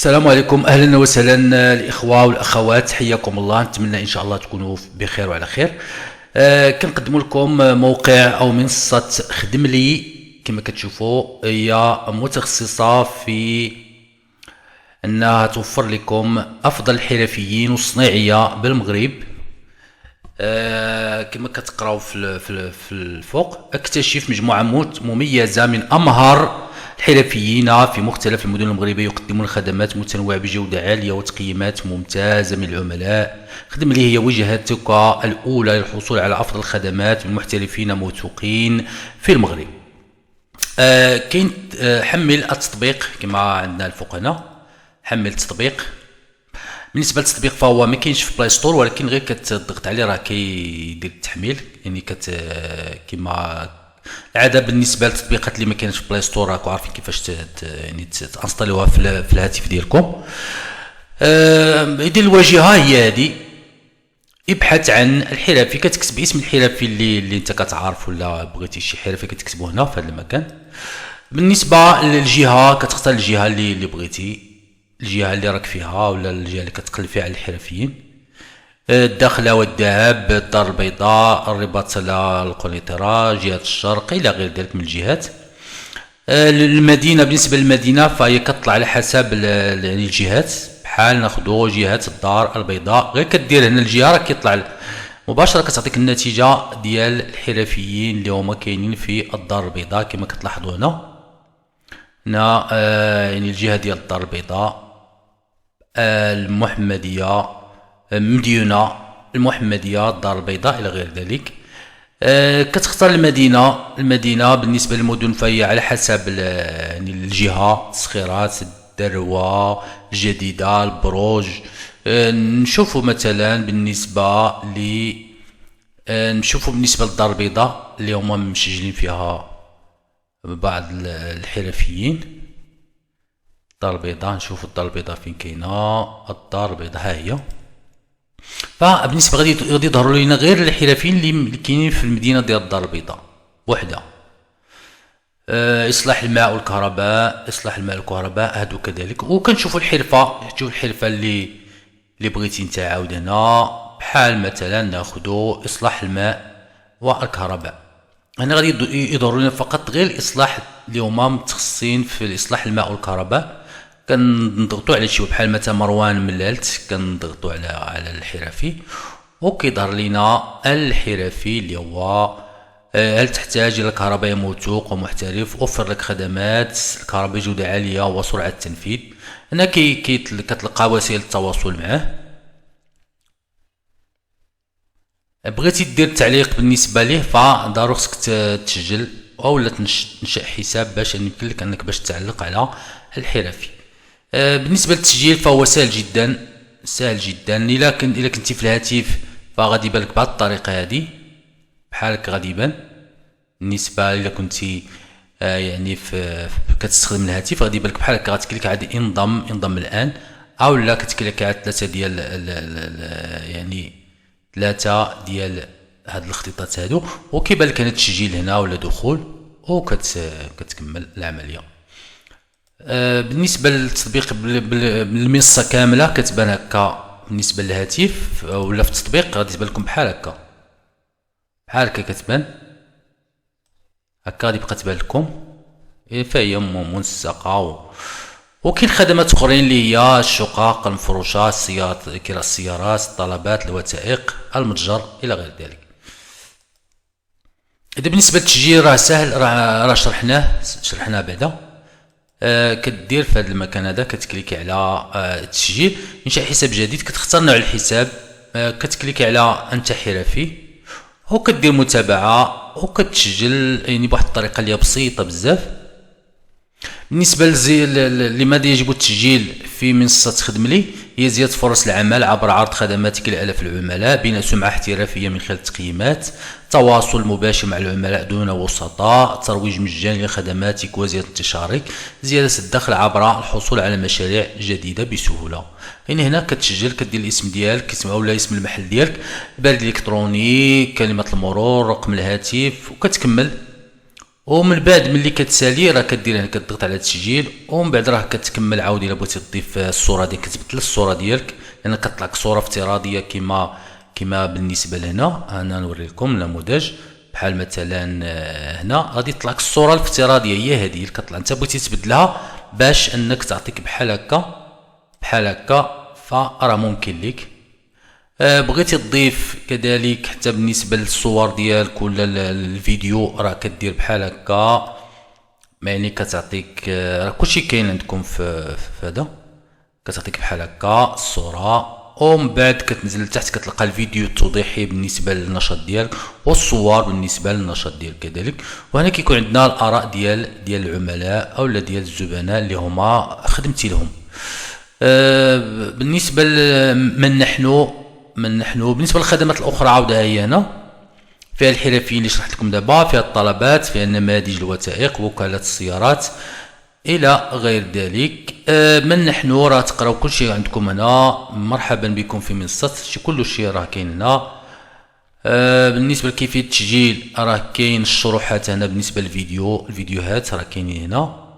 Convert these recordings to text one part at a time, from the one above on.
السلام عليكم، اهلا وسهلا الاخوه والاخوات، حياكم الله. نتمنى ان شاء الله تكونوا بخير وعلى خير. كنقدم لكم موقع او منصه خدم لي. كما كتشوفوا هي متخصصه في انها توفر لكم افضل الحرفيين والصناعيه بالمغرب. كما كتقراو في الفوق، اكتشف مجموعه مميزه من امهر الحرفيين في مختلف المدن المغربيه يقدمون خدمات متنوعه بجوده عاليه وتقييمات ممتازه من العملاء. خدم لي هي وجهتك الاولى للحصول على افضل الخدمات من محترفين موثوقين في المغرب. كاين حمل التطبيق كما عندنا الفوق هنا. حمل التطبيق. بالنسبه للتطبيق فهو ما كاينش في بلاي ستور، ولكن غير كتضغط عليه راه كيدير التحميل. يعني كما العاده بالنسبه للتطبيقات اللي ما كاينش في بلاي ستور راكم عارفين كيفاش يعني تانستاليوها في الهاتف ديالكم. يدير الواجهه هي هذه. ابحث عن الحرفي، كتكتب اسم الحرفي اللي انت كتعرف، ولا بغيتي شي حرفي كتكتبه هنا في هذا المكان. بالنسبه للجهه كتختار الجهه اللي بغيتي، الجهه اللي راك فيها ولا الجهه اللي كتقلب فيها على الحرفيين. الداخله والذهاب، الدار البيضاء، الرباط القنيطره، جهه الشرق الى غير ذلك من الجهات. المدينه، بالنسبه للمدينه فهي كتطلع على حسب يعني الجهات. بحال ناخذوا جهه الدار البيضاء، غير كدير هنا الجهه راه كيطلع مباشره كتعطيك النتيجه ديال الحرفيين اللي هما كاينين في الدار البيضاء. كما كتلاحظوا هنا يعني الجهه ديال الدار البيضاء، المحمديه، مدينه المحمديه، الدار البيضاء الى غير ذلك. كتختار المدينه بالنسبه للمدن فهي على حسب يعني الجهه، الصخيرات، الدروه، الجديده، البروج. نشوفوا مثلا بالنسبه للدار البيضاء اللي هما مسجلين فيها بعض الحرفيين. الدار البيضاء، نشوفوا الدار البيضاء فين كاينه. الدار البيضاء ها هي. فبالنسبه غادي يظهروا لنا غير الحرفيين اللي كاينين في المدينه ديال الدار البيضاء وحده. اصلاح الماء والكهرباء هادو كذلك. وكنشوفوا الحرفه اللي بغيتي انت عاود هنا. بحال مثلا ناخذوا اصلاح الماء والكهرباء. هنا غادي يظهروا لنا فقط غير الاصلاح اللي هما متخصصين في اصلاح الماء والكهرباء. كنضغطوا على شي بحال مثلا مروان ملالت، كنضغطوا على الحرفي وكيظهر لنا الحرفي اللي هو هل تحتاج الى كهربائي موثوق ومحترف، وفر لك خدمات الكهرباء جوده عاليه وسرعه التنفيذ. هنا كتلقى وسائل التواصل معه. بغيتي دير تعليق بالنسبه ليه فضروري خصك تسجل اولا تنشئ حساب باش يمكن لك انك باش تعلق على الحرفي. بالنسبه للتسجيل فهو سهل جدا. الا كنتي في الهاتف فغادي يبان لك بهذه الطريقه هذه، بحال هكا غادي يبان. بالنسبه الا كنتي يعني كتستخدم الهاتف غادي يبان لك بحال هكا، غتكليك على انضم الان، او لا كتكليك على ثلاثه ديال هاد الخطيطات هادو، وكيبان لك هنا التسجيل هنا ولا دخول، وكتكمل العمليه. بالنسبه للتطبيق بالمنصه كامله كتبان هكا. بالنسبه للهاتف ولا في التطبيق غادي تبان لكم بحال هكا كتبان هكا، غادي تبقى تبان لكم. فهي منسقه. وكاين خدمات اخرين اللي هي الشقق، المفروشات، كراء السيارات، الطلبات، الوثائق، المتجر الى غير ذلك. اذا بالنسبه للتسجيل راه سهل، راه شرحناه بعدا. كدير في هذا المكان هذا، كتكليكي على التسجيل، انشاء حساب جديد، كتختار نوع الحساب، كتكليكي على انت حرفي، وكدير متابعه وكتسجل يعني بواحد الطريقه اللي بسيطه بزاف. بالنسبه لماذا يجب التسجيل في منصه خدم لي، هي زياده فرص العمل عبر عرض خدماتك لالاف العملاء، بناء سمعه احترافيه من خلال التقييمات، تواصل مباشر مع العملاء دون وسطاء، ترويج مجاني لخدماتك وزياده انتشارك، زياده الدخل عبر الحصول على مشاريع جديده بسهوله. يعني هنا كتسجل، كدير الاسم ديالك ولا اسم المحل ديالك، البريد الالكتروني، كلمه المرور، رقم الهاتف، وكتكمل ومن بعد ملي كتسالي راه كدير هنا كتضغط على التسجيل، ومن بعد راه كتكمل عاود الا بغيتي تضيف الصوره ديالك كتبدل الصوره ديالك، لان كطلع لك صوره افتراضيه كما بالنسبه لهنا. انا نوري لكم نموذج بحال مثلا هنا غادي يطلع لك الصوره الافتراضيه هي هذه اللي كطلع. انت بغيتي تبدلها باش انك تعطيك بحال هكا فراه ممكن لك. بغيتي تضيف كذلك حتى بالنسبه للصور ديالك ولا الفيديو راه كدير بحال هكا، يعني كتعطيك راه كلشي كاين عندكم في هذا، كتعطيك بحال هكا الصوره، ومن بعد كتنزل لتحت كتلقى الفيديو التوضيحي بالنسبه للنشاط ديالك والصور بالنسبه للنشاط ديالك كذلك. وهنا كيكون عندنا الاراء ديال العملاء او ديال الزبناء اللي هما خدمتي لهم. بالنسبه من نحن بالنسبه للخدمات الاخرى عاود هي هنا فيها الحرفيين اللي شرحت لكم دابا، فيها الطلبات، فيها نماذج الوثائق، وكالات السيارات الى غير ذلك. من نحن راه تقراو كلشي عندكم هنا. مرحبا بكم في منصه كل شيء راه كاين هنا. بالنسبه لكيفيه التسجيل راه كاين الشروحات هنا، بالنسبه الفيديوهات راه كاينين هنا.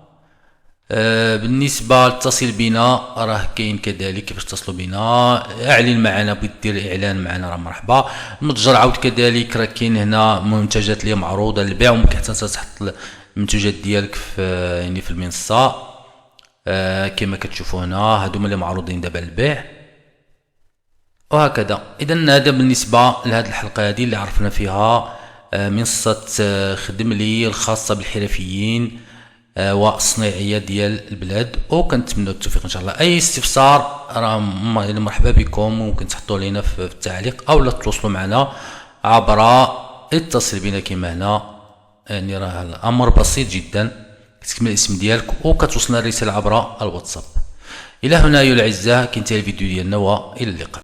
بالنسبه للتصل بنا راه كاين كذلك كيفاش تصلوا بنا. اعلن معنا، بغيت دير اعلان معنا راه مرحبا. المتجر عاود كذلك راه كاين هنا منتجات اللي معروضه للبيع، وممكن حتى تحط المنتوجات ديالك في المنصه كما كتشوفوا هنا. هادو اللي معروضين دابا للبيع وهكذا. اذا هذا بالنسبه لهذه الحلقه هذه اللي عرفنا فيها منصه خدم لي الخاصه بالحرفيين والصناعيه ديال البلاد، وكنتمنى التوفيق ان شاء الله. اي استفسار راه مرحبا بكم، ممكن تحطوا لينا في التعليق او لا تتواصلوا معنا عبر اتصل بنا كما هنا. يعني راه الامر بسيط جدا، كتكتب الاسم ديالك وكتوصلنا الرساله عبر الواتساب. الى هنا ايها الاعزاء كينتهي الفيديو ديالنا، والى اللقاء.